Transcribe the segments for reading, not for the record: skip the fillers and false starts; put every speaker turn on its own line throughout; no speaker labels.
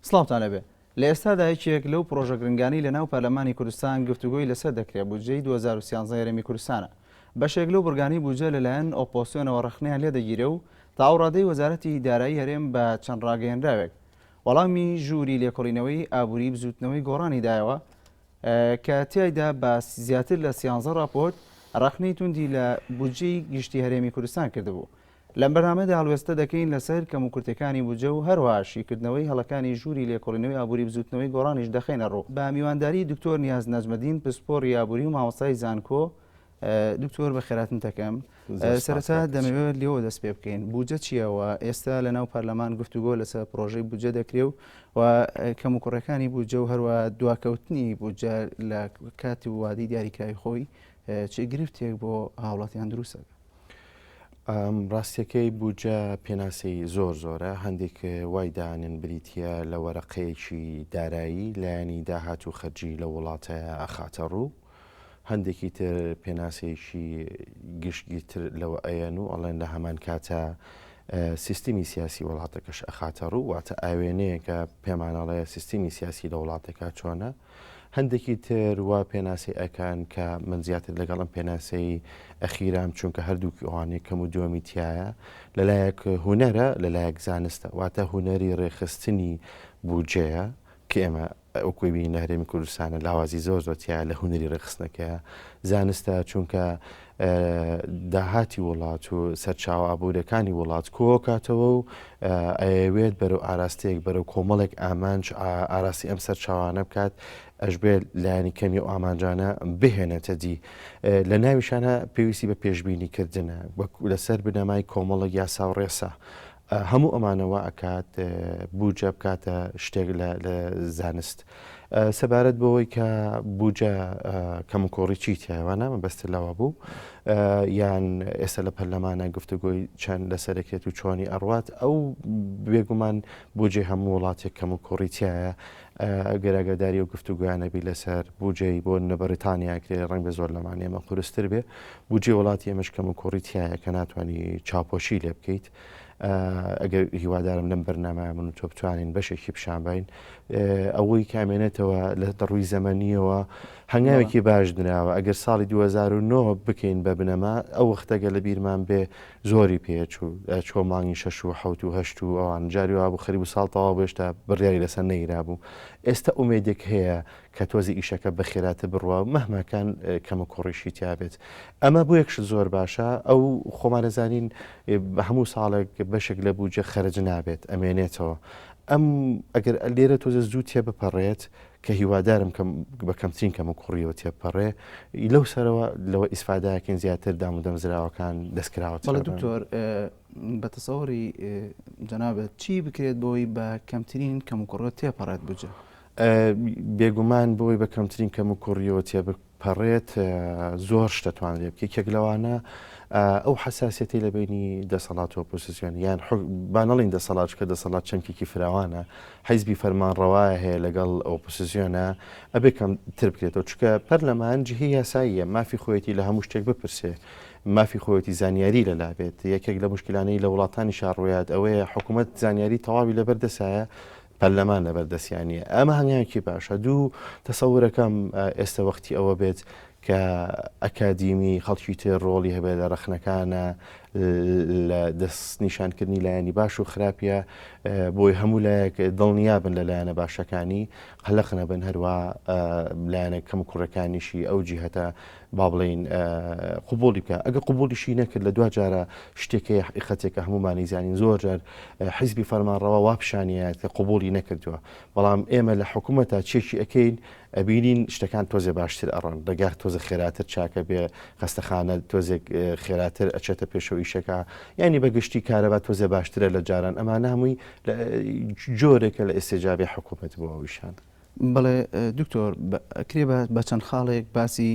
سڵاوتان لەبێ لە ئێستادا یەکێک لەو پرۆژە گرنگانی لە ناو پەرلەمانی کوردستان گفتوگۆی لەسەر دەکرێت بودجەی 2013 هەرێمی کوردستانە. بەشێک لەو بورگانی بودجە لەلایەن ئۆپۆسیۆنەوە ڕخنەیان لێ دەگیرێ و تاوڕادەی وەزارەتی دارایی هەرێم بە چەند ڕاگەیەنراوێک وەڵامی ژووری لێکۆڵینەوەی ئابووری بزوتنەوەی گۆڕانی دایەوە کە تیایدا بە زیاتر لە 13 راپۆرت ڕخنەی توندی لە بودجەی گشتی هەرێمی کوردستان کردبوو. لەم بەرنامەدا هەڵوێستە دەکەین لەسەر کەموکورتەکانی بودجە و هەروەها شیکردنەوەی هەڵەکانی ژووری لێکۆڵینەوەی ئابووری بزوتنەوەی گۆڕانیش دەخێنە ڕوو. بە میوانداری دکتۆر نیاز نەجمەدین پسپۆڕی ئابووری و مامۆستای زانکۆ. دکتۆر بە خێراتن دەکەم. سەرەتا دەمەوێت لێەوە دەست پێ بکەین بودجە چیەوە؟ ئێستا لە ناو پەرلەمان گفتوگۆ لەسەر پرۆژەی بودجە دەکرێت و کەموکوڕەکانی بودجە و هەروە دواکەوتنی بودجە لە کاتی وادی دیاریکراوی خۆی چه گرفتێک بۆ هاوڵاتیان دروستە؟
ڕاستیەکەی بودجە پێناسەی زۆرە هەندێک وای دانن بریتە لە وەرەقەیەکی دارایی لایەنی داهات و خەرجی لە وڵاتە ئەخاتە ڕوو، هەندێکی تر پێناسەیەکی گشتگیرتر لەوە ئەیەن و ئەڵێن لە هەمان کاتە سیستمی سیاسی وڵاتەکەش ئەخاتە ڕوو، واتە ئاوێنەیە کە پێمانەڵەیە سیستمی سیاسی لە وڵاتەکە چۆنە. هەندێکی تر وا پێناسی ئەکان کە من زیاتر لەگەڵم پێناسەی ئەخیرام چونکە هەردووکی ئەوانەیە کەم و دووەمی تایە لەلایەک هوەرە لەلایەک زانستە، واتە هوەری ڕێخستنی بودجەیە کە ئێمە ئەوکوی بین لە هەرێمی کوردستانە لاوازی زۆرتیە لە هوەری ڕێخستنەکە زانستە، چونکە داهاتی وڵات و سەرچاوە ئابوورەکانی وڵات کۆکاتەوە و ئەوێت بەرەو ئاراستەیەک بەرەو کۆمەڵێک ئامانج ئاراستی ئەم سەرچاوانە بکات ئەشبێت لایەنی کەمی و ئامانجانە بهێنێتە دی. لە ناویشانە پێویستی بە پێشبینیکردنە لەسەر بنەمای کۆمەڵە یاسا و ڕێسا. هەموو ئەمانەوە ئەکات بودجە بکاتە شتێک لە زانست. سەبارەت بەوەی کە بودجە کەموکۆڕی چی تایوانە من بەستە لەوە بوو یان ئێستا لە پەرلەمانە گفتوگۆی چەند لەسەرەکێت و چۆنی ئەڕوات ئەو بێگومان بودجێ هەموو وڵاتێک کەموکۆڕی تایە گەراگەداری و گفتوگویانەبی لەسەر بودجەی بۆ نەبەریتانیا کرێ ڕنگ بە زۆر لەمان ئێمە قورستر بێ بودجێ وڵاتی ئێمەش کەموکۆڕی تایە کە ناتوانانی چاوپۆشی لێ بکەیت. ئەگەر هیوادارم لەم بەرنامە من تۆ بتوانین بەشێکی پیشانبین ئەوەی کامێنێتەوە لە دەڕووی زەمەنیەوە هەنگاوێکی باش دراوە. ئەگەر ساڵی 2009 بکەین بە بنەما ئەو وەختەگە لە بیرمان بێ زۆری پێچوو چۆ مانگی 6 و 7 و 8 و ئەوان جاریوا بوو خەریب و ساڵتەوا بێشتا بڕیاری لەسەر نەیرا بوو. ئێستا ئومێدێک هەیە کە تۆزی ئیشەکە بەخێراتە بڕوا و مەهمەکان کەمە کۆڕیشی تیابێت. ئەمە بۆ یەکش زۆر باشە ئەو خۆمانەزانین بە هەموو ساڵێک بەشێک لە بودجە خەرج نابێت ئەمێنێتەوە. ئەم ئەگەر لێرە تۆزە زوو تێ بپەڕێت کە هیوادارم بە کەمترین کەمە کوڕیەوە تێپەڕێ لەو سەرەوە لەوە ئیسفاداکەین زیاتر دام و دەمزراوەکان دەستکراوە.
دکتۆر بە تەسەوەری جەنابەت چی بکرێت بۆی بە کەمترین کەموکوڕە تێپەڕێت بودجە؟
بێگومان بۆی بە کەمترین کەموکوڕیەوە تێپەڕێت زۆر شتەتوان لێ بکە کێک لەوانە ئەو حساسەتی لە بینی دەسەڵات و ئۆپۆزیسیۆن یان بانەڵین دەسەڵات کە دەسەڵات چەمکێکی فراوانە حیزبی فەرمانڕەوایە هەیە لەگەڵ ئۆپۆزیسیۆنە ئەبێ کەم تر بکرێتەوە چکە پەرلەمان جهەی یاساییە مافی خۆیەتی لە هەموو شتێک بپرسێ مافی خۆیەتی زانیاری لەلابێت. یەکێک لە مشکلانەی لە وڵاتانی شاڕۆیات ئەوەیە حکوومەت زانیاری تەواوی لەبەردەسایە پەرلەمان لەبەردەستیانە. ئەمە هەنگاوێکی باشە. دوو تەسەورەکەم ئێستا وەختی ئەوە بێت کە ئەکادیمی خەڵکی تر ڕۆڵی هەبێت لە ڕەخنەکانە لە دەست نیشانکردنی لایەنی باش و خراپە بۆی هەموو لایەک دڵنیابن لە لایەنە باشەکانی هەلەق نەبن هەروە لایەنە کەم کوڕەکانیشی ئەو جیهەتە با بڵین قوبولی بکە. ئەگە قوبولیشی نەکرد لە دو جارە شتێکی حقیقەتێکە هەمومانی زانین زۆر جار حیزبی فەرمانڕەوە وابشانیات کە قوبولی نەکردووە، بەڵام ئێمە لە حکوومەتە چێکی ئەەکەین ئەبینین شتەکان تۆزێ باشتر ئەڕۆن ڕگار تۆزە خێراتر چاکە بێ خەستەخانە تۆزێک خێراتر ئەچێتە پێشەوە ئیشەکە ینی بەگشتی کارەبات تۆزێ باشترە لە جاران ئەمانە هەمووی جۆرێکە لە ئێستێجابی حکوومەت بۆ ئەویشان.
بەڵێ دکتۆر ئەکرێ بە چەند خاڵێک باسی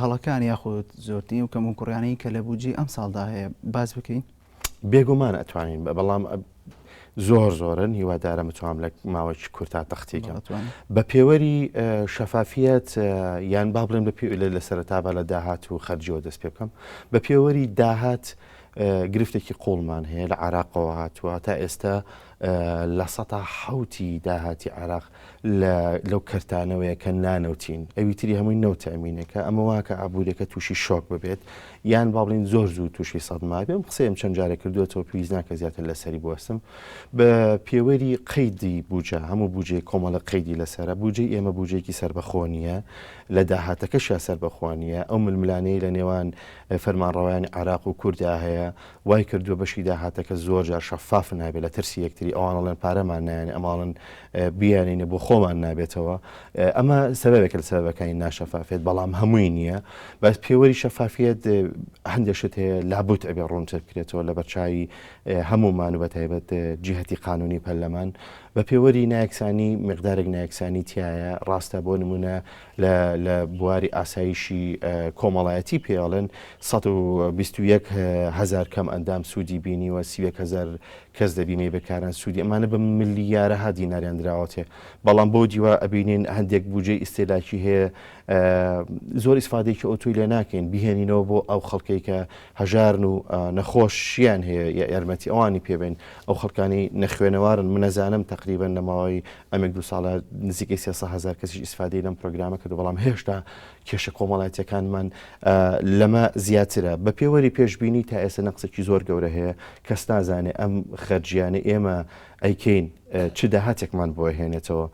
هەڵەکان یاخود زۆرترین و کەموکوڕیانەی کە لە بودجی ئەم ساڵدا هەیە باز بکەین؟
بێگومان ئەتوانین بەڵام زۆرن هیوادارە متوانم لە ماوەی کورتا تەختێکم بە پێوەری شەفافیت یان با بڵێم لە سەرەتابە لە داهات و خەرجیەوە دەست پێ بکەم بە پێوەری داهات گرفتێکی قوڵمان هەیە لە عێراقەوە هاتووە تا ئێستا لە سەتا حوتی داهاتی عێراق لەو کەرتانەوەیە کە نانەوتین ئەوی تری هەمووی نەوتە ئەمینەکە ئەمە واکە ئابوورێکە تووشی شۆک ببێت یان با بڵین زۆر زوو تووشی سەدما بێم قسەم چەند جارە کردوێتەوە پێویست ناکە زیاتر لەسەری بوەستم بە پێوەری قەیدی بوجە هەموو بوجێ کۆمەڵە قەیدی لەسرە بوجێ ئێمە بوجێکی سەربەخۆنیە لە داهاتەکەشە سەربەخۆنیە ئەو ململانەی لە نێوان فەرمانڕەوایانی عێراق و کووردا هەیە وای کردووە بەشی داهاتەکە زۆر جار شەفاف نابێت لە ترسی یەکتری ئەوانەڵێن پارەمان نایێنێ ئەماڵن بیانینە بۆ خۆمان نابێتەوە ئەمە سەبەبێک لە سەبەکانی ناشەفافێت بەڵام هەمووی نییە بەس پێوەری شەفافیت هەندێشت هەیە لابوت ئەبێ ڕوونتر بکرێتەوە لە بەرچاوی هەمومان و بەتایبەت جیهەتی قانونی پەرلەمان بە پێوەری نایەکسانی مقدارێک نایەکسانی تایە ڕاستە بۆ نمونە لە بواری ئاسایشی کۆمەڵایەتی پێڵێن 121 هزار کەم ئەندام سوودی بینیوە 30,000 کەس دەبینێ بەکاران سوودی ئەمانە بە ملیارەها دیناریان دراوەتێ بەڵام بۆ دیوە ئەبینین هەندێک بودجێ ئیستێلاکی هەیە زۆر ئیسفادێکی ئۆتۆی لێ ناکەین بهێنینەوە بۆ ئەو خەڵکەی کە هەژارن و نەخۆشیان هەیە یارمەتی ئەوانی پێبین ئەو خەڵکانی نەخوێنەوارن منەزانم تقریبان لە ماوەی ئەمێک دو ساڵە نزیکەی 300,000 کەسیش ئیسفادەی لەم پرۆگرامە کرد بەڵام هێشتا کێشە کۆمەڵایەتیەکانمان لەمە زیاترە بە پێوەری پێشببینی تا ئێستا نەقسێکی زۆر گەورە هەیە کەس نازانێ ئەم خەرجیانە ئێمە ئەیکەین چ داهاتێکمان بۆ هێنێتەوە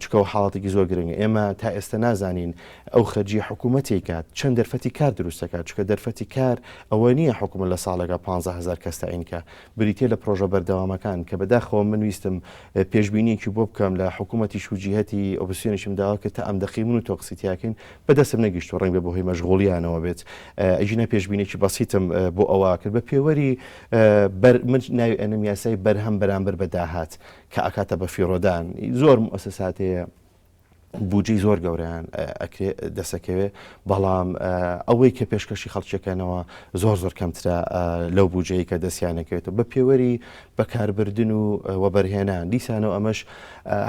چکە حاڵاتێکی زۆر گرنگە ئێمە تا ئێستا نازانین ئەو خەرجی حکوومەتی کات چەند دەرفەتی کار دروستەکات چکە دەرفەتی کار ئەوە نییە حکوومەت لە ساڵێکە 15,000 کەس تاینکە بریتێ لە پرۆژە بەردەوامەکان کە بەداخەوە من ویستم پێشببینیەکی بۆ بکەم لە حکوومەتی شوجیهەتی ئۆپسیۆنیشم داوا کە تا ئەم دەقی من و تۆقسیتیاکەین بەدەستم نەگەیشت ڕنگ بە بۆهی مەشغوڵیانەوە بێت ئەژینە پێشببینێکی بەسیتم بۆ ئەوە کرد بە پێوەری من ناوی ئەنم یاسای بەرهەم بەرامبەر بە داهات کە ئەکاتە بە فیرۆدان زۆر مؤسسات هەیە بودجی زۆر گەوریان دەسەکەوێ بەڵام ئەوەی کە پێشکەشی خەڵکیەکەنەوە زۆر زۆر کەمترە لەو بودجەیە کە دەستیانەکەوێتەوە بە پێوەری بەکاربردن و وەبەرهێنان دیسانەوە ئەمەش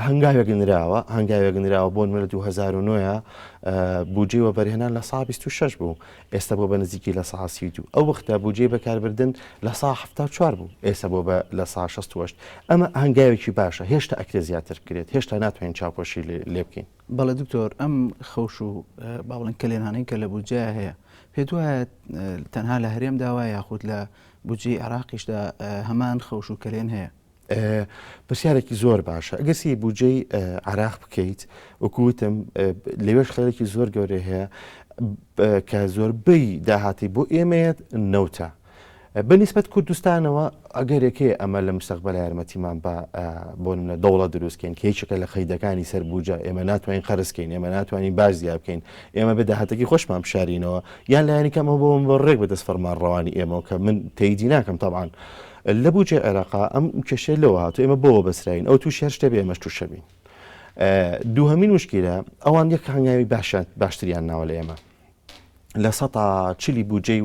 هەنگاوێگنراوە بۆن لە 2009 بودجێ وەبەرهێنان لە 26 بوو ئێستا بۆ بە نزیکی لە 32 ئەو وەختە بودجێ بەکاربردن لە 74 بوو ئێستا بۆ بە لە 68 ئەمە هەنگاوێکی باشە هێشتا ئەکرێ زیاتر بکرێت هێشتا ناتوانین چاوپۆشی لێ بکەین
بەڵێ دکتۆر ئەم خەوش و باڵن کلێنانەی کە لە بودجە هەیە پێت وایە تەنها لە هەرێم داوا یاخود لە بودجی عێراقیشدا هەمان خەوش و کلێن هەیە
پرسیارێکی زۆر باشە ئەگەسی بودجەی عێراق بکەیت وەکوتم لەوێش خەڵێکی زۆر گەورە هەیە کە زۆربەی داهاتی بۆ ئێمەیەت نەوتە بەنسبەت کوردستانەوە ئەگەرێکێ ئەمە لە مستەقبەل یارمەتیمان بۆ نمونە دەوڵەت دروستکەین کێچەکە لە خەیدەکانی سەر بودجە ئێمە ناتوانین قەرزکەین ئێمە ناتوانین باش زیاد بکەین ئێمە بە داهاتێکی خۆشمان بشارینەوە یان لایەنی کەمەوە بۆ ڕێک بە دەست فەرمانڕەوانی ئێمە کە من تەیدی ناکەم تەبعاً لە بودجێ عێراقا ئەم کێشەی لەوە هاتوو ئێمە بۆەوە بەسراین ئەو تووشی هەر شتە بێ ئێمەش تووشە بین دووهەمین مشکلە ئەوان یەک هەنگاوی باشتریان ناوە لە ئێمە لە 140 بودجەی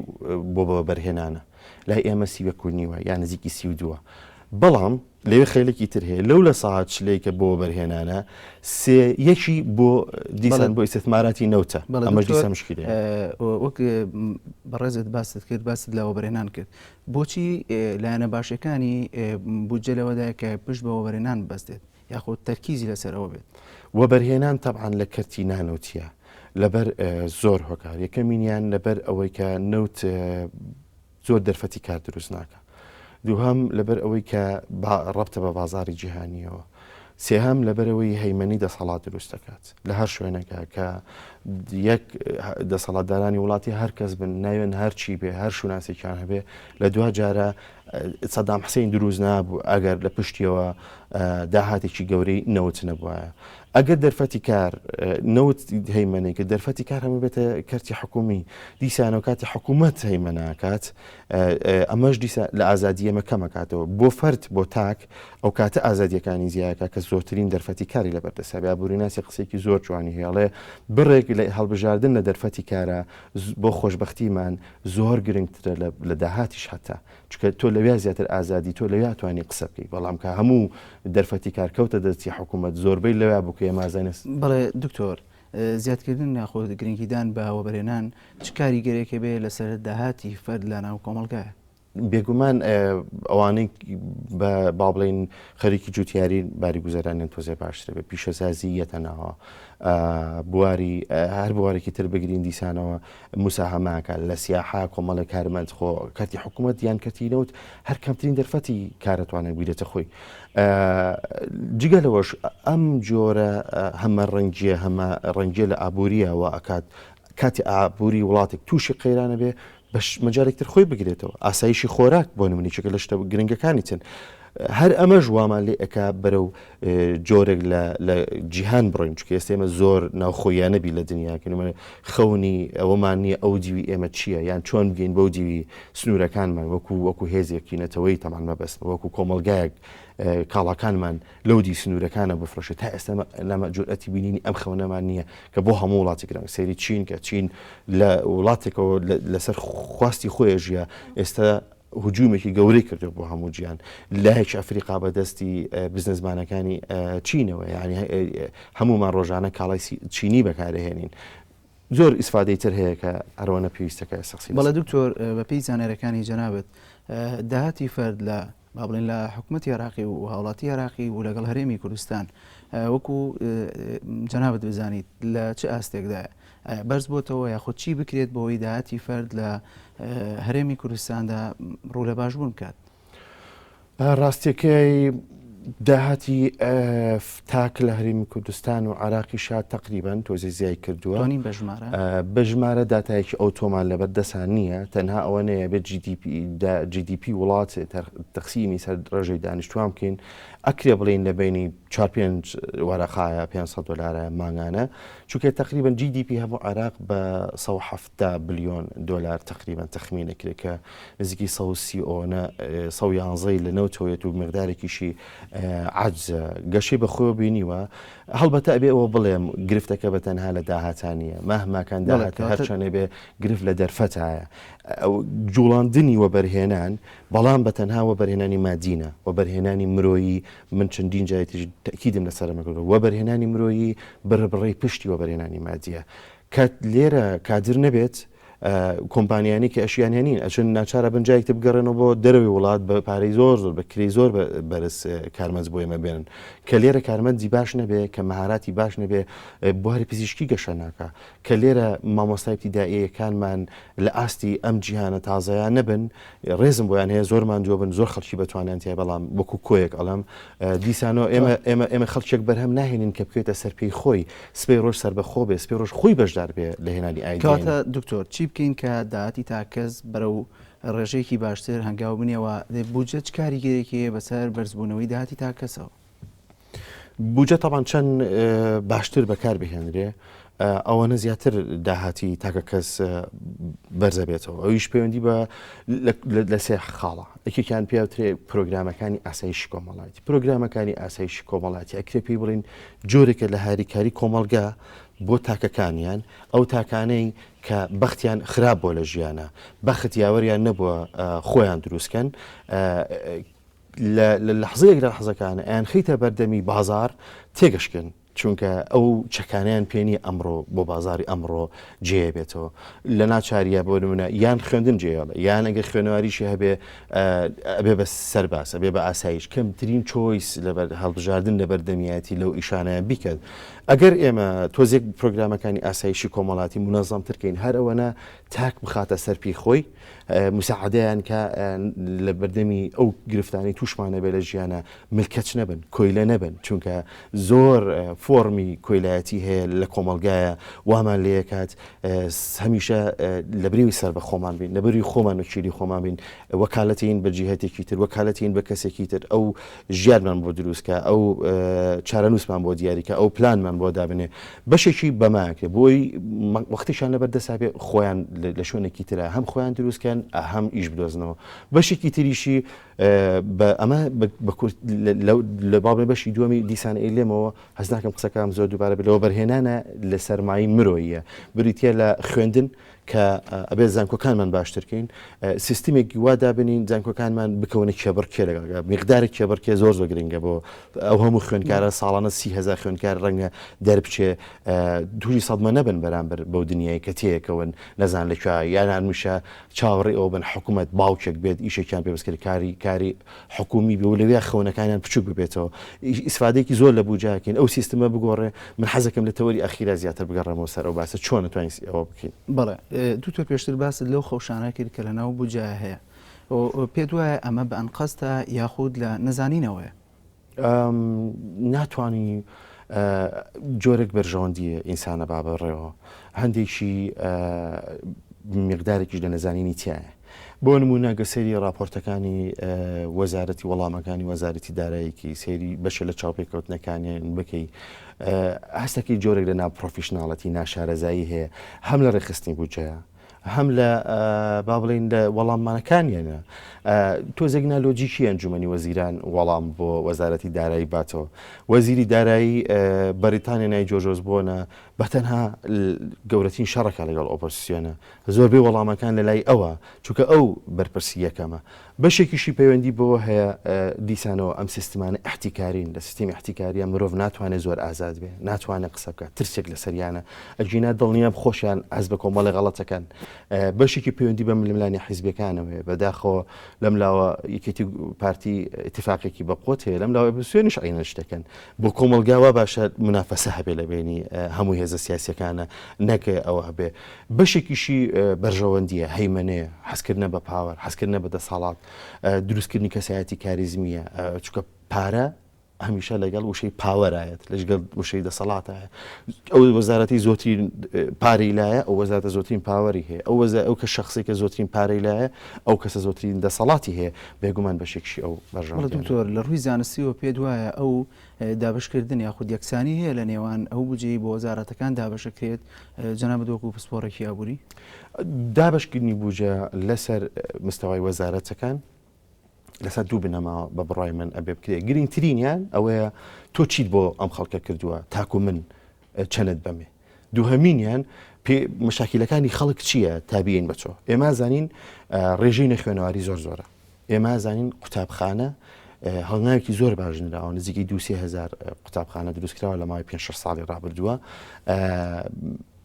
بۆ بەرهێنانە لای ئێمە سیوەکوونیوە یان نزیکی 32 بەڵام لەوێ خێلێکی تر هەیە لەو لە ساعت شلەیەکە بۆ بەرهێنانە یەکی بۆ دیسان بۆ ئیسێتماراتی نەوتە ئەمەش دیسە مشکلێ
وەک بەڕێزت باست کرد باست لەوە بەرهێنان کرد بۆچی لایەنە باشەکانی بودجە لەوەدایە کە پشت بەوە بەرهێنان بەستێت یاخود تەرکیزی لەسەرەوە بێت
وەبەرهێنان تەبعاً لە کەرتی نانەوتیە لەبەر زۆر هۆکار یەکەمینیان لەبەر ئەوەی کە نەوت زۆر دەرفەتی کار دروست ناکە دووهەم لەبەر ئەوەی کە ڕەبتە بە بازاری جیهانیەوە سێهەم لەبەرەوەی هەیمەنی دەسەڵات دروست دەکات لە هەر شوێنەکە کە یەک دەسەڵاتدارانی وڵاتی هەر کەس بن ناوێن هەرچی بێ هەر شوناسێکیان هەبێ لە دوا جارە سەدام حسین دروست نابوو ئەگەر لە پشتیەوە داهاتێکی گەورەی نەوت نەبووایە ئەگەر دەرفەتی کار نەوت هەیمەنێک کە دەرفەتی کار هەموو بێتە کەرتی حکومی دیسانەوە کاتی حکوومەت هەیمەناکات ئەمەش دیسە لە ئازادی ئێمە کەمەکاتەوە بۆ فەرد بۆ تاک ئەو کاتە ئازادیەکانی زیایەکە کە زۆرترین دەرفەتی کاری لە بەردەسابێ ئابووریناسی قسێکی زۆر جوانی هێڵێ بڕێک لە هەڵبژاردن لە دەرفەتی کارە بۆ خۆشببختیمان زۆر گرنگترە لە داهاتیش هەتا چکە تۆ لەوێ زیاتر ئازادی تۆ لەوێ توانی قسە بکەی بەڵام کە هەموو دەرفەتی کارکەوتە دەستی حکوومەت زۆربەی لەوێ بوو کە ئێمازانست
بەڵێ دکتۆر زیادکردن ناخۆ گرنگیدان بە وەبەرهێنان چ کاریگەرێکە بێ لەسەر داهاتی فەرد لە ناو کۆمەڵگایە
بێگومان ئەوانەی با بڵێن خەریکی جوتیاری باری گوزارانیان تۆزێ باشترە بێ پیشەسازی یەتەناوە بواری هەر بوارێکی تر بگرین دیسانەوە مساهەماکە لە سیاحا کۆمەڵە کارمەند خۆ کاتی حکوومەت یان کەتینەوت هەر کەمترین دەرفەتی کارەتوانێت بیرێتە خۆی جگەلەوەش ئەم جۆرە هەمە ڕەنگیە هەمە ڕەنگیە لە ئابوووریەوە ئەکات کاتی ئابووری وڵاتێک تووشی قەیرانە بێ بەش مەجارێکتر خۆی بگرێتەوە ئاسایشی خۆراک بۆ نمونیچەکە لە شتە گرنگەکانی چن هەر ئەمە ژوامان لێ ئەک بەرەو جۆرێک لە جیهان بڕۆین چکە ئێستێمە زۆر ناوخۆیانە بی لە دنیاکەمە خەونی ئەوەمان نییە ئەو دیوی ئێمە چییە یان چۆن بگەین بەو دیوی سنوورەکانمان وەکو هێزێکینەتەوەی تەمان مەبەست وەکو کۆمەلگایەک کاڵاکانمان لەودی سنوورەکانە بفرۆشێت تا ئێستا لەمە جورئەتی بینینی ئەم خەونەمان نییە کە بۆ هەموو وڵاتی گرنگ سەیری چین کە چین لە وڵاتێکەوە لەسەر خواستی خۆیژە ئێستا هجوومێکی گەورەی کردو بۆ هەموو گیان لایەکی ئەفریقا بەدەستی بزنسمانەکانی چینەوە یعنی هەمومان ڕۆژانە کاڵای چینی بەکارهێنین زۆر ئیسفادەی تر هەیە کە ئەرۆنە پێویستەکە سەخسی
بەڵێ دکتۆر بە پێی زانێرەکانی جەنابەت داهاتی فەرد لە با بڵێن لە حکوومەتی عێراقی و هاوڵاتی عێراقی و لەگەڵ هەرێمی کوردستان وەکو جەنابەت بزانیت لە چه ئاستێکدایە بەرز بۆتەوە یاخود چی بکرێت بۆەوەی داهاتی فەرد لە هەرێمی کوردستاندا ڕوو لە باشبوون بکات
ڕاستیەکەی داهاتی تاک لە هەرێمی کوردستان و عراقی شاد تقریبان تۆزی زیای کردووە بە ژمارە داتایەکی ئۆتۆمان لەبەر دەسان نییە تەنها ئەوە نەیە بێت GDP وڵات تەقسیمی سەر ڕێژەی دانیشتوان بکەین ئەکرێ بڵین لە بینی 4-5 وەرەقایە $500 مانگانە چونکە تقریبان GDP هەموو عراق بە 170 بلیۆن دلار تقریبان تەخمینەکرێت کە نزیکی 111 لە نەوتەوەیەت و مقدارێکیشی عجزە گەشەی بەخۆ بینیوە هەڵبەتە ئەبێ ئەوە بڵێم گرفتەکە بە تەنها لە داهاتانیە مەهماکان داهاتە هەرچەنێ بێ گرفت لە دەرفەتایە جوڵاندنی وەبەرهێنان بەڵام بە تەنها وەبەرهێنانی مادینە وەبەرهێنانی مرۆیی من چەندین جایەتی تەکیدم لەسەرمەکرد وەبەرهێنانی مرۆیی بڕێ پشتی وەبەرهێنانی مادیە کە لێرە کادر نەبێت کۆمپانیانی کە ئەشیانێنین ئەچن ناچارە بنجایەکتە بگەڕێنەوە بۆ دەروی وڵات بە پارەی زۆر بە کری زۆر بەرز کارمەند بۆ ئێمە بێنن کە لێرە کارمەندی باش نەبێ کە مەهاراتی باش نەبێ بواری پزیشکی گەشە ناکە کە لێرە مامۆستای ابتیدائیەکانمان لە ئاستی ئەم جیهانە تازەیان نەبن ڕێزم بۆیان هەیە زۆرمان جۆ بن زۆر خەڵکی بەتوانیان تیا بەڵام وەکو کۆیەک ئەڵم دیسانەوە ئێمە خەڵکێک بەرهەم ناهێنین کە بکوێتە سەرپێی خۆی سپێ ڕۆژ سەر بەخۆ بێ سپێ ڕۆژ خۆی بەشدار بێ لە هێنانی
ئایداتە دکتۆر چی بکەین کە داهاتی تاکەس بەرەو ڕێژەیەکی باشتر هەنگاو بنیەوە بودجە چ کاریگەرێکی بەسەر بەرزبوونەوەی داهاتی تاکەسەوە
بودجە تاوان چەند باشتر بەکار بهێنرێ ئەوەنە زیاتر داهاتی تاکە کەس بەرزە بێتەوە ئەویش پەیوەندی بە لە سێ خاڵە یەکێکیان پێوترێ پرۆگرامەکانی ئاسایشی کۆمەڵاتی پرۆگرامەکانی ئاسایشی کۆمەڵاتی ئەکرێ پێی بڵین جۆرێکە لە هاریکاری کۆمەلگا بۆ تاکەکانیان ئەو تاکانەی کە بەختیان خراپ بۆ لە ژیانە بەخت یاوەریان نەبووە خۆیان دروستکەن لە لەحزەیەک لە حەزەکانە ئەیان خەیتە بەردەمی بازار تێگەشکن چونکە ئەو چەکانیان پێنی ئەمڕۆ بۆ بازاری ئەمڕۆ جێ بێتەوە لە ناچاریە بۆ نمونە یان خوێندن جێڵە یان ئەگەر خوێنەواریشی هەبێ ئەبێ بە سەرباسە بێ بە ئاسایش کەمترین چۆیس لەبەر هەڵبژاردن لە بەردەمیەتی لەو ئیشانەیە بیکرد ئەگەر ئێمە تۆزێک پرۆگرامەکانی ئاسایشی کۆمەڵاتی منەظەم ترکەین هەر ئەوەنە تاک بخاتە سەرپی خۆی مساعدەیان کە لە بەردەمی ئەو گرفتانی تووشمانە بێ لە ژیانە ملکەچ نەبن کۆیلە نەبن چونکە زۆر فۆرمی کۆیلایەتی هەیە لە کۆمەلگایە وامان لێکات هەمیشە لە بریوی سەر بە خۆمان بین لە بەری خۆمان و چیری خۆمان بین وەکالەتین بە جیهەتێکی تر وەکالەتین بە کەسێکی تر ئەو ژیانمان بۆ دروستکە ئەو چارەنووسمان بۆ دیاریکە ئەو پلانمان بۆ دابنێ بەشێکی بەماکە بۆی وەختیشان لەبەردەسابێ خۆیان لە شوێنێکی ترە هەم خۆیان دروستکەن هەم ئیش بدۆزنەوە بەشێکی تریشی ئەمە لە باڵێ بەشی دووەمی دیسان ئەیلێمەوە هەز ناکەم قسەکەم زۆر دووبارە بلەوە بەرهێنانە لە سەرمایی مرۆیە بریتە لە خوێندن کە ئەبێت زانکۆکانمان باشترکەین سیستمێکی وا دابنین زانکۆکانمان بکەونە کێبڕکێ لەگەڵ میقدارێک کێبڕکێ زۆر گرنگە بۆ ئەو هەموو خوێنکارە ساڵانە 30,000 خوێنکار ڕەنگە دەربچێ دووری سەدمە نەبن بەرامبەر بەو دنیای کە تەیەکەون نەزان لەکوێ یانان میشە چاوەڕێ ئەو بن حکوومەت باوکێک بێت ئیشێکیان پێبستکرد کاری حکومی بێ و لەوێ خەونەکانیان بچوک ببێتەوە ئیسفادێکی زۆر لە بوجاکەین ئەو سیستمە بگۆڕێ من حەزەکەم لە تەوەری ئەخیرا زیاتر بگەڕێمەوە سەر ئەو باسە چۆن نتوانین ئەوە بکەین.
بەڵێ دوو پێشتر باست لەو خەوشانە کرد کە لەناو بوجا هەیە پێت وایە ئەمە بە ئەنقەستە یاخود لە نەزانینەوەیە
ناتوانانی جۆرێک بەرژەوەندیە ئینسانە بابڕێەوە هەندێکی میقدارێکیش لە نەزانینی تایە بۆ نمونە گەسەری راپۆرتەکانی وەزارەتی وەڵامەکانی وەزارەتی داراییکی سێری بەشە لە چاوپێکەوتنەکانیان بکەی هەستێکی جۆرێک لە ناو پرۆفیشناڵەتی ناشارەزایی هەیە هەم لە ڕێخستنی بوجەیە هەم لە با بڵین لە وەڵاممانەکانیانە تۆزێکنا لۆجیکی ئەنجومەنی وەزیران وەڵام بۆ وەزارەتی دارایی باتەوە وەزیری دارایی بەریتانیا نای جۆژۆز بۆنە بەتەنها گەورەترین شەڕەکە لەگەڵ ئۆپۆزیسیۆنە زۆربەی وەڵامەکان لە لای ئەوە چونکە ئەو بەرپرسی یەکەمە بەشێکیشی پەیوەندی بۆ هەیە دیسانەوە ئەم سیستمانە احتیکارین لە سیستمی احتیکاریە مرۆڤ ناتوانێت زۆر ئازاد بێ ناتوانێت قسە بکات ترسێک لە سەریانە ئەجینا دڵنیام خۆشیان ئەز بە کۆمەڵی غەڵەتەکەن بەشێکی پەیوەندی بە ململانی حیزبەکانەوەێ بەداخەوە لەم لاوە یەکێتی پارتی اتفاقێکی بەقۆت هەیە لەم لاوە بسوێنش عینە شتەکەن بۆ کۆمەلگاوە باشە منافەسە هەبێ لە بینی هەموو هێزە سیاسیەکانە نەکە ئەوە هەبێ بەشێکیشی بەرژەوەندیە هەیمەنەیە حەزکردنە بە پاوەر حەزکردنە بە دەسەڵات دروستکردنی کەسایەتی کاریزمیە چونکە پارە هەمیشە لەگەڵ وشەی پاوەرایەت لەگەڵ وشەی دەسەڵاتایە ئەو وەزارەتی زۆترین پارەی لایە ئەو وەزارەتە زۆترین پاوەری هەیە ئەو کە شخصی کە زۆترین پارەی لایە ئەو کەسە زۆترین دەسەڵاتی هەیە بێگومان بەشێکشی ئەو بەژەوە
دکتۆر لە ڕووی زانستیەوە پێت وایە ئەو دابشکردن یاخود یەکسانی هەیە لە نێوان ئەو بجێی بۆ وەزارەتەکان دابشەکرێت جەنابەت وەکو پسپۆڕێکی ئابووری
دابشکردنی بوجە لەسەر مستەوای وەزارەتەکان لەسەر دوو بنەما بە بڕای من ئەبێ بکرێت گرنگترینیان ئەوەیە تۆ چیت بۆ ئەم خەڵکە کردووە تاکو من چەنت بەمێ دووهەمینیان مشاکلەکانی خەڵک چییە تابیین بەچۆ ئێمە زانین ڕێژەی نەخوێنەواری زۆرە ئێمە زانین قوتابخانە هەڵناوێکی زۆر باشنراوە نزیکی 2,000 قوتابخانە دروستکراوە لە ماوەی 5 ساڵی ڕابردووە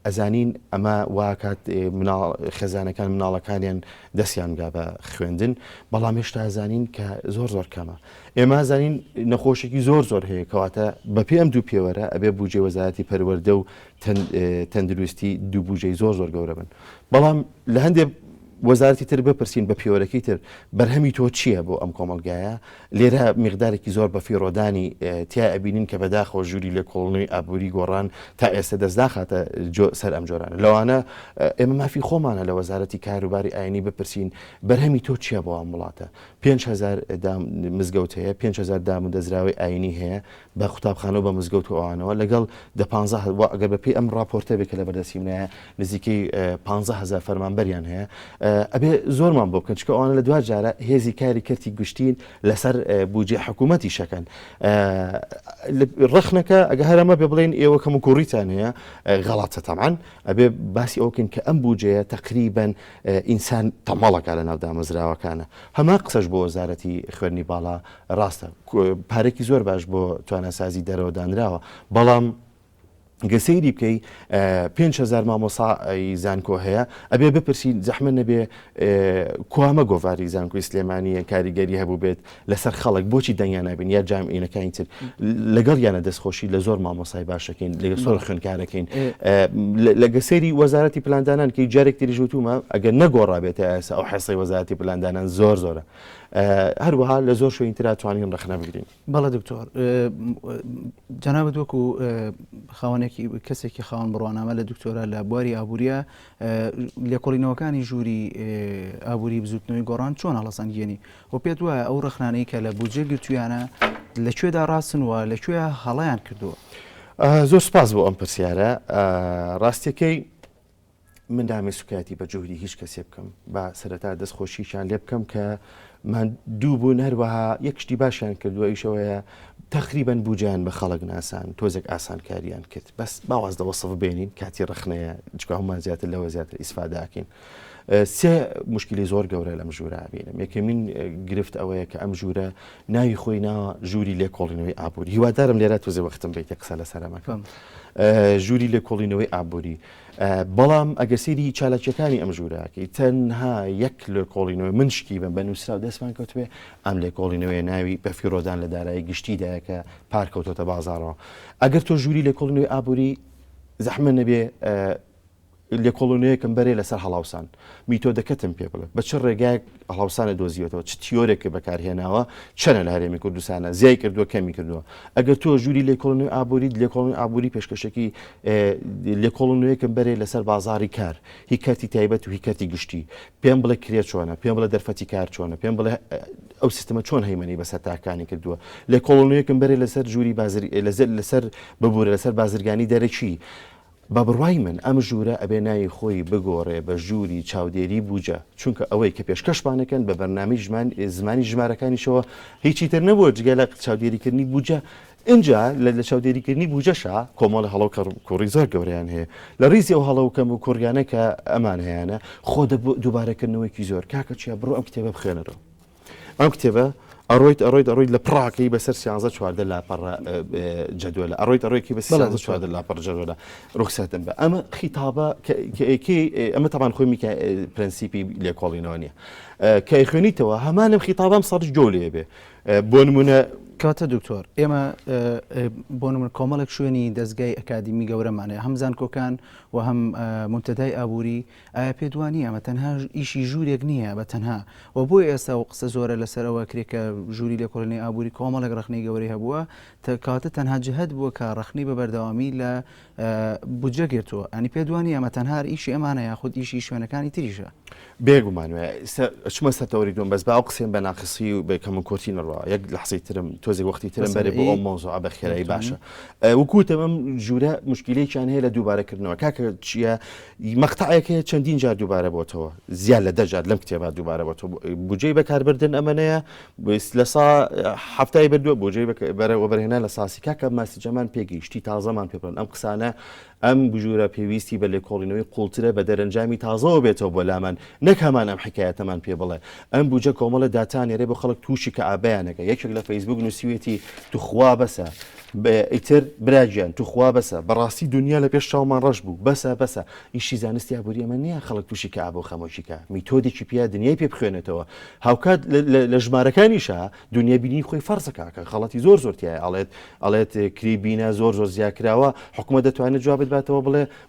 ئەزانین ئەمە واکات خێزانەکان مناڵەکانیان دەستیان گا بە خوێندن بەڵام هێشتا ئەزانین کە زۆر کەمە ئێمە زانین نەخۆشێکی زۆر هەیە کەواتە بە پێ ئەم دوو پێوەرە ئەبێ بوجێ وەزارەتی پەروەردە و تەندروستی دوو بوجەی زۆر گەورە بن بەڵام لە هەندێک وەزارەتی تر بپرسین بە پیوەرەکەی تر بەرهەمی تۆ چییە بۆ ئەم کۆمەلگایە لێرە میقدارێکی زۆر بە فیڕۆدانی تیا ئەبینین کە بەداخەوە ژووری لە کۆڵنەوەی ئابووری گۆڕان تا ئێستا دەستداخاتە سەر ئەم جۆرانە لەوانە ئێمە مافی خۆمانە لە وەزارەتی کاروباری ئاینی بپرسین بەرهەمی تۆ چییە بۆ ئەم وڵاتە 5,000 مزگەوت هەیە 5,000 دام و دەزراوی ئاینی هەیە بە قوتابخانە و بە مزگەوت ئەوانەوە لەگەڵ 15 ئەگەر بە پێی ئەم راپۆرتە بێت کە لە بەردەستیمنایە نزیکەی 15,000 فەرمانبەریان هەیە ئەبێ زۆرمان بۆ بکەن چکە ئەوانە لە دوای جارە هێزی کاری کردی گشتین لەسەر بوجێ حکوومەتی شەکەن ڕخنەکە ئەگە هەرەمە بێ بڵێن ئێوە کەم و کوڕیتان هەیە غەڵاتە تەمان ئەبێ باسی ئەوکەن کە ئەم بوجەیە تقریبەن ئینسان تەماڵەکە لە ناو دامەزراوەکانە هەما قسەش بۆ وەزارەتی خوێندنی باڵا ڕاستە پارێکی زۆر باش بۆ توانەسازی دەرەوە دانراوە بەڵام گەسەیری بکەی 5,000 مامۆسای زانکۆ هەیە ئەبێ بپرسین زەحمە نەبێ کوامە گۆڤاری زانکۆی سلێمانیە کاریگەری هەبوو بێت لەسەر خەڵک بۆچی دەنگیان نابین یا جامعینەکانی تر لەگەڵ یانە دەستخۆشی لە زۆر مامۆسای باشەکەین لەگە زۆر خوێنکارەکەین لە گەسەری وەزارەتی پلاندانان کەی جارێک تری ژوتومە ئەگەر نەگۆڕابێتە ئێستا ئەو حەسەی وەزارەتی پلاندانان زۆرە هەروەها لە زۆر شوێن ترا توانین ڕخنە بگرین
بەڵێ دکتۆر جەنابەت وەکو خاوەنێکی کەسێکی خاوەن بڕوانامە لە دکتۆرە لە بواری ئابووریە لێکۆڵینەوەکانی ژووری ئابووری بزوتنەوەی گۆڕان چۆن هەڵەسەنگێنی و پێت وایە ئەو ڕخنانەی کە لە بودجێ گرتویانە لەکوێدا ڕاستنوە لەکوێ هەڵەیان کردووە
زۆر سپاس بۆ ئەم پرسیارە ڕاستیەکەی من دامێ سوکاتی بە جوهری هیچ کەسێ بکەم با سەرەتا دەستخۆشیشان لێ بکەم کە دوو بوون هەروەها یەک شتی باشیان کردووە ئیشەوەیە تقریبان بوجیان بە خەڵک ناسان تۆزێک ئاسانکاریان کرد بەس باواز دەوەسف بێنین کاتی ڕخنەیە چکە هەمان زیاتر لەوە زیاتر ئیسفاداکەین. سێ مشکلی زۆر گەورە لەم ژوورە بینم. یەکەمین گرفت ئەوەیە کە ئەم ژوورە ناوی خۆی ناوە ژووری لێکۆڵینەوەی ئابووری. هیوادارم لێرە توزێ وەختم بێت قسە لە سەرمەکەم. ژووری لێکۆڵینەوەی ئابووری. بەڵام ئەگەر سەیری چالاکیەکانی ئەم ژوورەکەی تەنها یەک لێکۆڵینەوەی من شکی بم بە نووسرا دەستمان کەوتوێ ئەم لێکۆڵینەوەی ناوی بە فیرۆدان لە دارایی گشتیدایە کە پارکەوتۆتە بازاڕەوە. ئەگەر تۆ ژووری لێکۆڵینەوەی ئابووری زەحمە نەبێ لێکۆڵینەوەیەکم بەرێ لەسەر هەڵاوسان میتۆدەکەتم پێ بڵێ بە چ ڕێگایەک هەڵاوسانە دۆزیوەتەوە چ تیۆرێکە بەکارهێناوە چەنە لە هەرێمی کوردستانە زیای کردووە کەمی کردووە. ئەگەر تۆ ژووری لێکۆڵینەوەی ئابووری لێکۆڵینەوەی ئابووری پێشکەشێکی لێکۆڵینەوەیەکم بەرێ لەسەر بازاری کار هی کارتی تایبەت و هی کارتی گشتی پێم بڵێ کرێ چۆنە پێم بڵێ دەرفەتی کار چۆنە پێم بڵێ ئەو سیستەمە چۆن هەیمەنی بەسەر تاکانی کردووە. لێکۆڵینەوەیەکم بەرێ لەسەر ژووری لەسەر ببوورە لەسەر بازرگانی دەرەکی. بە بڕوای من ئەم ژوورە ئەبێ ناوی خۆی بگۆڕێ بە ژووری چاودێری بووجە چونکە ئەوەی کە پێشکەشمانەکەن بە بەرنامی زمانی ژمارەکانیشەوە هیچی تر نەبووە جگە لە چاودێریکردنی بووجە. اینجا لە چاودێریکردنی بووجەشە کۆمەڵی هەڵەو کوڕی زۆر گەوریان هەیە لە ریزی ئەو هەڵەوکەم و کوڕیانە کە ئەمان هەیەە خۆ دووبارەکردنەوەیکی زۆر کاکە چیا بڕۆ ئەم کتێبە بخێنەرەوە. ئەم کتێبە ئەڕۆیت لە پڕاکەی بەسەر 14 لاپەڕ جەدوەلە ئەڕۆیکی بە 14 لاپەڕ جەدوەلە ڕوخسەتم بە ئەمە خیتابە ئەمە تاوان خۆی میکە پرەنسیپی لێکۆڵینەوە نییە کە خوێنیتەوە هەمانم خیتابام سەرش جۆ لێ بێ بۆ نمونە
کاتە دکتۆر ئێمە بۆ من کۆمەڵێک شوێنی دەستگای ئەکادیمی گەورەمانەیە هەم زانکۆکان و هەم منتەدای ئابووری ئایا پێدوانی ئەمە تەنها ئیشی ژوورێک نییە بە تەنها و بۆی ئێستا و قسە زۆرە لەسەرەوە کرێکە ژووری لێکۆڵینەوەی ئابووری کۆمەڵێک ڕخنەی گەورەی هەبووە کاتە تەنها جهت بووە کە ڕخنەی بە بەردەوامی لە بودجە گرتووە ئەنی پێدوانی ئەمە تەنها ئیشی ئەمانە یاخود ئیشی شوێنەکانی تریشە
بێگومانوێ چمە سەرتەوەری دوم بەس بە ئەو قسێن بە ناقسی و بێکەم کۆتینەڕەوە یەک لەحزەی ترم تۆزێک وەختی ترم بەرێ بۆ ئەو مۆزوع بە خێرایی باشە وەکوتم ئەم ژوورە مشکلەیەکیان هەیە لە دووبارەکردنەوە کاکە چییە مەقتەعێک هەیە چەندین جار دووبارە بۆتەوە زیاد لە 10 جار لەم کتێبە دووبارە بۆتەوە بودجەی بەکاربردن ئەمەنەیە لە سا هەفتای بردووە بودجەی بەرهێنا لە ساسی کاکە ماسیجەمان پێگەیشتی تازەمان پێ بڵن ئەم قسانە ئەم بژوورە پێویستی بە لێکۆڵینەوەی قوڵترە بە دەرەنجامی تازەوە بێتەوە بۆ لامان نەکەمان ئەم حکایەتەمان پێ بڵێ ئەم بودجە کۆمەڵە داتانێرێ بۆ خەڵک تووشی کە ئابیانەکە یەکێک لە فەیسبوک نووسیوێتی توخوا بەسە ئیتر براگیان توخوا بەسە بەڕاستی دنیا لە پێش چاومان ڕەش بوو بەسە ئیشی زانستی ئابووری ئەمە نییە خەڵک تووشی کە ئابۆ خەمۆشیکە میتۆدێکی پیا دنیای پێ بخوێنێتەوە هاوکات لە ژمارەکانیشە دنیا بینی خۆی فەرزەکە کە خەڵەتی زۆر زۆرتیایە ئەڵێت کریبینە زۆر زیاکراوە حکومە دەتوانێت جوابت باتەوە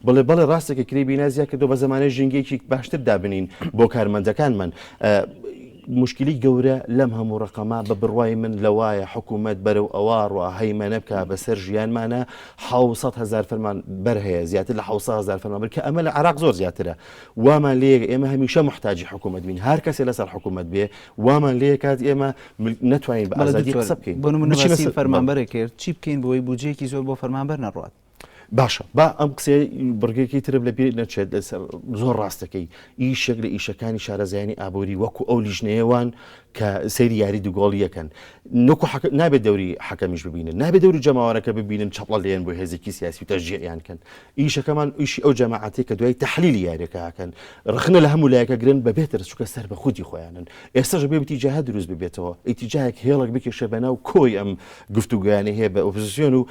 بڵێ ڕاستێکە کریبینە زیاد کردو بە زمانە ژینگەیەکی باشتر دابنین بۆ کارمەندەکانمان مشکلی گەورە لەم هەموو ڕقەما بە بڕوای من لەوایە حکوومەت بەرەو ئەوڕە هەیمەنە بکە بەسەر ژیانمانە 700,000 فەرمان بەر هەیە زیاتر لە 700,000 فەرمان بر کە ئەمە لە عراق زۆر زیاترە وامان لێ ئێمە هەمیشە محتاجی حکوومەت بین هەر کەسێ لەسەر حکوومەت بێ وامان لێ کات ئێمە نتوانین بە ئازادی قسە بکەین
بۆ نمونە فەرمانبەرێک کرد چی بکەین بۆی بودجەیەکی زۆر بۆ فەرمانبەر نەڕوات
باشە با ئەم قسەی بڕگەیەکی ترم لە بیر نەچێت زۆر ڕاستەکەی ئیشێک لە ئیشەکانی شارەزایانی ئابووری وەکو ئەو لیژنەیەوان کە سەیری یاری دووگۆڵ یەکەن نەکو نابێت دەوری حەکەمیش ببینن نابێت دەوری جەماوەرەکە ببینن چەپڵە لێن بۆ هێزێکی سیاسی و تەژیعیان کەن ئیشەکەمان ئیشی ئەو جەماعەتی کە دوای تەحلیلی یاریەکەکەن ڕخنە لە هەموو لایەکە گرن بە بێتر چووکە سەر بە خودی خۆیانن ئێستاش بێ ئیتیجاهات دروست ببێتەوە ئیتیجاهێک هێڵک بکێشە بەناو کۆی ئەم گفتوگویانە هەیە بە ئۆپۆزیسیۆن و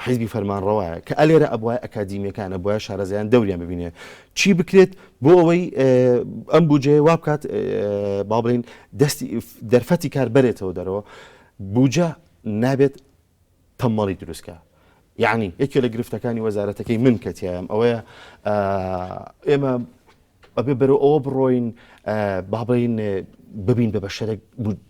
حیزبی فەرمانڕەوایە کە ئەلێرە ئەبوای ئەکادیمیەکانە بۆیە شارەزایان دەوریان ببینێ چی بکرێت بۆ ئەوەی ئەم بودجێ وا بکات با بڵین دەستی دەرفەتی کار بەرێتەوە دەرەوە بودجە نابێت تەمەڵی دروستکە یعنی یەکێ لە گرفتەکانی وەزارەتەکەی من کەتیایم ئەوەیە ئێمە ئەبێ بەرەو ئەوە بڕۆین با بڵین ببین بە بەشەرێک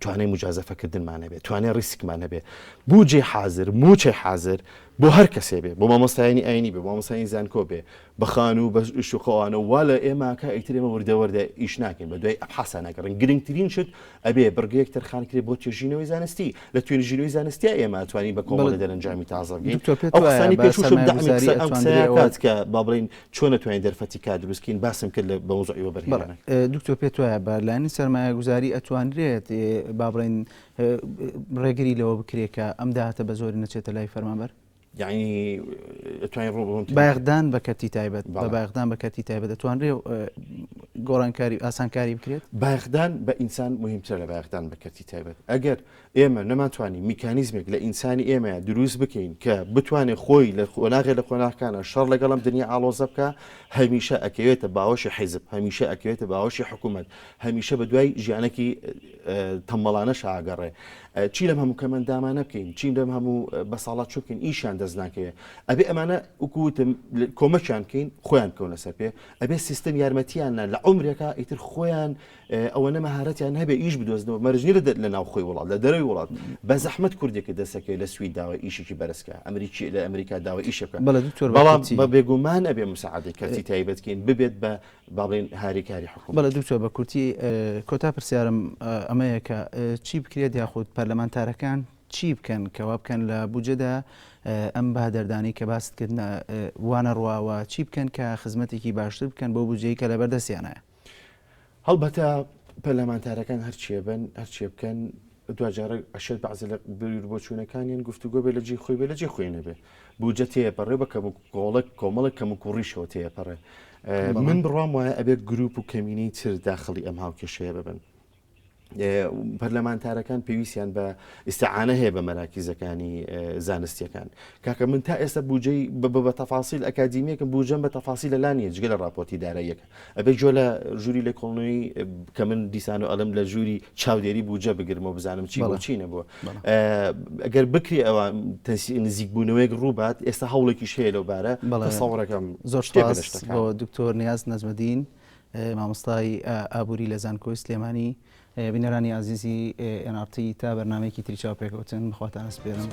توانای مجازەفەکردنمان هەبێت توانای ڕیسکمان هەبێت بودجێ حازر موچێ حازر بۆ هەر کەسێ بێ بۆ مامۆستایانی ئاینی بێ بۆ مامۆستایی زانکۆ بێ بەخان و بە شوخەوانە وا لە ئێماکە ئەیترێمە وردەوەردە ئیش ناکەین بە دوای ئەبحاسە ناکەڕن گرنگترین شت ئەبێ بڕگەیەک تەرخان کرێ بۆ توێژینەوەی زانستی لە توێژینەوەی زانستی ئێمە توانی بە کۆمەڵە دەرەنجامی تازە بگەین ئەو قسانی پێشات کە با بڵین چۆن نتوانین دەرفەتی کار دروستکەین باسم کرد لە بە موزوعی وەبەرهێنانە
دکتۆر پێت وایە بە لایەنی سەرمایە گوزاری ئەتوانرێت با بڵێن ڕێگری لەوە بکرێت کە ئەم داهاتە بە زۆری نەچێتە لای فەرمانبەر؟
یعنی ئەتوانین ڕوو
باغدان بە کەتی تایبەت بە باغدان بە کەتی تایبەت دەتوانرێت گۆڕانکاری ئاسانکاری بکرێت؟
باغدان بە ئینسان مهمترە لە باغدان بە کەتی تایبەت. ئەگەر ئێمە نەماتوانی میکانیزمێک لە ئینسانی ئێمە دروست بکەین کە بتوانێت خۆی لە خۆناغێ لە خۆناکانە شەڕ لەگەڵم دنیا ئاڵۆزە بکە، هەمیشە ئەکەوێتە باوەشی حیزب، هەمیشە ئەکەوێتە باوەشی حکوومەت، هەمیشە بە دوای ژیانێکی تەمەڵانە شاگەڕێ. چی لەم هەموو کەمەند دامانە بکەین، چیم لەم هەموو بەساڵات چ بکەین، ئیشیان دەست ناکەوێت. ئەبێ ئەمانە وکوتم کۆمەکیان بکەین، خۆیان کەونە سەر پێ، ئەبێ سیستم یارمەتیانە لە عمرێکە ئیتر خۆیان ئەوە نەمەهارەتیان هەبێ ئیش بدۆزنەوە، مەرجنی لە ناو خۆی وڵات لە دەرەوەی وڵات بە زەحمەت کوردێکە دەسەکەی لە سوید داوای ئیشێکی بەرزکە، ئەمریکی لە ئەمریکا داوای ئیش بکە. بەڵام بە بێگومان ئەبێ مساعدەی کەرتی تایبەت بکەین ببێت بە باڵێن هاریکاری حکوومەت.
بەڵێ دوکتۆر بە کورتی کۆتا پرسیارم ئەمەیە کە چی بکرێت یاخود پەرلەمانتارەکان چی بکەن کەوا بکەن لە بودجەدا ئەم بەهادەردانی کە باست کردن وانە ڕواوە چی بکەن کە خزمەتێکی باشتر بکەن بۆ بودجەی کە لەبەردەستیانە؟
هەڵبەتە پەرلەمانتارەکان هەرچیە بن هەرچیە بکەن دوجارە ئەشێت بەعزە لە بیر بۆچوونەکانیان گفتوگۆ بێ لە جێ خۆی بێ لە جێ خۆی نەبێ بودجە تێپەڕێ بە کۆمەڵک کەم و کوڕیشەوە تێپەڕێ. من بڕام وایە ئەبێ گروپ و کەمینی تر داخلی ئەم هاوکێشەیە ببن. پەرلەمانتارەکان پێویستیان بە ئیستعانە هەیە بە مەراکیزەکانی زانستیەکان. کاکە من تا ئێستا بودجەی بە تەفاسیل ئەکادیمیەکەم بودجەم بە تەفاسیل لانیە جگە لە راپۆرتی داراییەکە. ئەبێ جۆ لە ژووری لێکۆڵنەوەی کە من دیسان و ئەلم لە ژووری چاودێری بودجە بگرمەوە بزانم چی بۆ چی نەبووە. ئەگەر بکری ئەوە نزیکبوونەوەیەک ڕووبات ئێستا هەوڵێکیش هەیە لەو بارە تەسەوڕەکەم
زۆر سپاس بۆ دکتۆر نیاز نەجمەدین مامۆستای ئابووری لە زانکۆی سلێمانی. بینەرانی عزیزی NRT تا بەرنامەیەکی تری چاوپێکەوتن بخواتانە سپێرم.